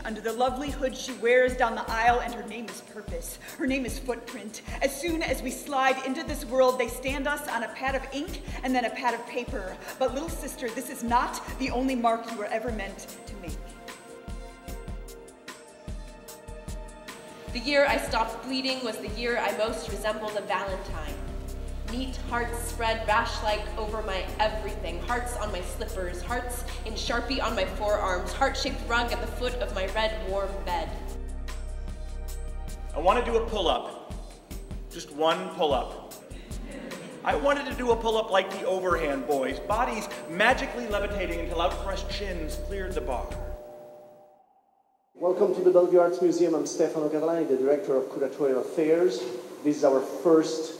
under the lovely hood she wears down the aisle, and her name is purpose. Her name is footprint. As soon as we slide into this world, they stand us on a pad of ink and then a pad of paper. But little sister, this is not the only mark you were ever meant to make. The year I stopped bleeding was the year I most resembled a Valentine. Neat hearts spread rash-like over my everything. Hearts on my slippers, hearts in Sharpie on my forearms, heart-shaped rug at the foot of my red, warm bed. I want to do a pull-up. Just one pull-up. I wanted to do a pull-up like the Overhand boys, bodies magically levitating until outstretched chins cleared the bar. Welcome to the Bellevue Arts Museum. I'm Stefano, the director of Curatorial Affairs. This is our first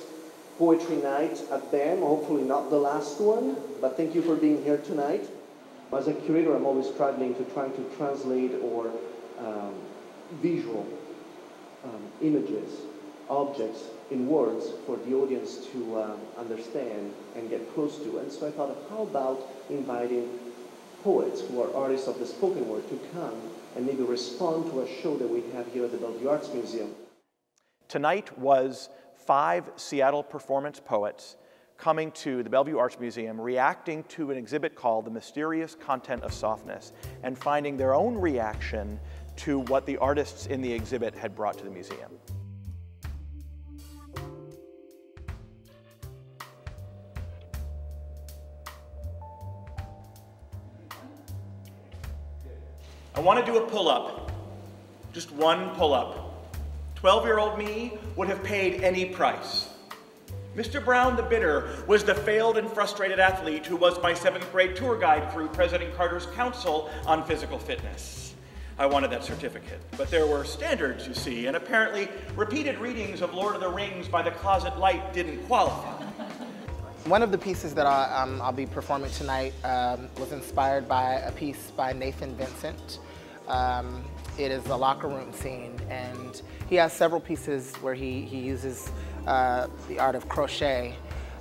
poetry night at BAM, hopefully not the last one, but thank you for being here tonight. As a curator, I'm always struggling to try to translate or visual images, objects in words for the audience to understand and get close to. And so I thought, how about inviting poets who are artists of the spoken word to come and maybe respond to a show that we have here at the Bellevue Arts Museum. Tonight was 5 Seattle performance poets coming to the Bellevue Arts Museum, reacting to an exhibit called The Mysterious Content of Softness, and finding their own reaction to what the artists in the exhibit had brought to the museum. I want to do a pull-up, just one pull-up. 12-year-old me would have paid any price. Mr. Brown the Bitter was the failed and frustrated athlete who was my 7th grade tour guide through President Carter's Council on Physical Fitness. I wanted that certificate, but there were standards, you see, and apparently repeated readings of Lord of the Rings by the closet light didn't qualify. One of the pieces that I'll be performing tonight was inspired by a piece by Nathan Vincent. It is a locker room scene, and he has several pieces where he uses the art of crochet,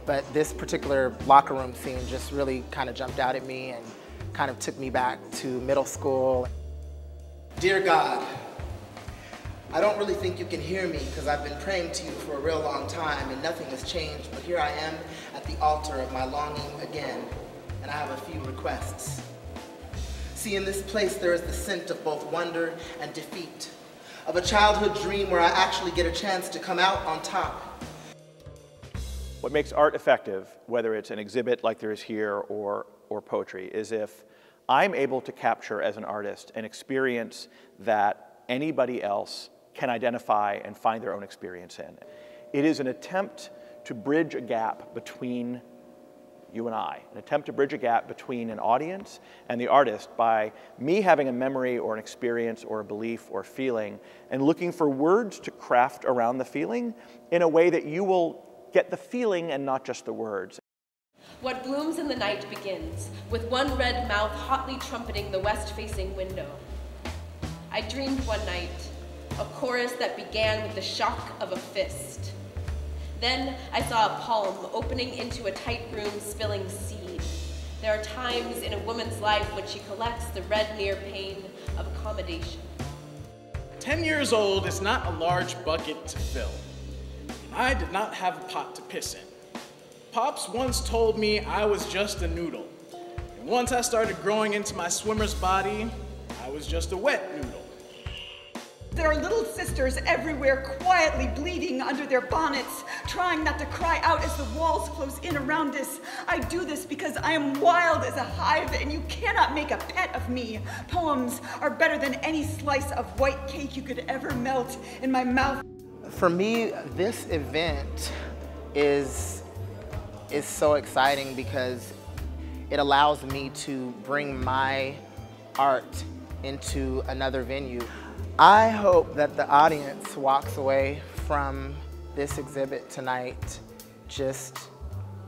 but this particular locker room scene just really kind of jumped out at me and kind of took me back to middle school. Dear God, I don't really think you can hear me because I've been praying to you for a real long time and nothing has changed, but here I am at the altar of my longing again, and I have a few requests. See, in this place there is the scent of both wonder and defeat, of a childhood dream where I actually get a chance to come out on top. What makes art effective, whether it's an exhibit like there is here or poetry, is if I'm able to capture as an artist an experience that anybody else can identify and find their own experience in. It is an attempt to bridge a gap between you and I, an attempt to bridge a gap between an audience and the artist by me having a memory or an experience or a belief or feeling and looking for words to craft around the feeling in a way that you will get the feeling and not just the words. What blooms in the night begins, with one red mouth hotly trumpeting the west-facing window. I dreamed one night, a chorus that began with the shock of a fist. Then I saw a palm opening into a tight room spilling seed. There are times in a woman's life when she collects the red near pain of accommodation. 10 years old is not a large bucket to fill. I did not have a pot to piss in. Pops once told me I was just a noodle. And once I started growing into my swimmer's body, I was just a wet noodle. There are little sisters everywhere quietly bleeding under their bonnets, trying not to cry out as the walls close in around us. I do this because I am wild as a hive and you cannot make a pet of me. Poems are better than any slice of white cake you could ever melt in my mouth. For me, this event is so exciting because it allows me to bring my art into another venue. I hope that the audience walks away from this exhibit tonight just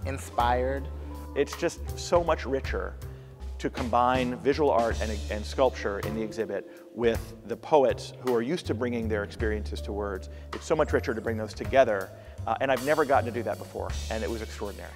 inspired. It's just so much richer to combine visual art and sculpture in the exhibit with the poets who are used to bringing their experiences to words. It's so much richer to bring those together, and I've never gotten to do that before, and it was extraordinary.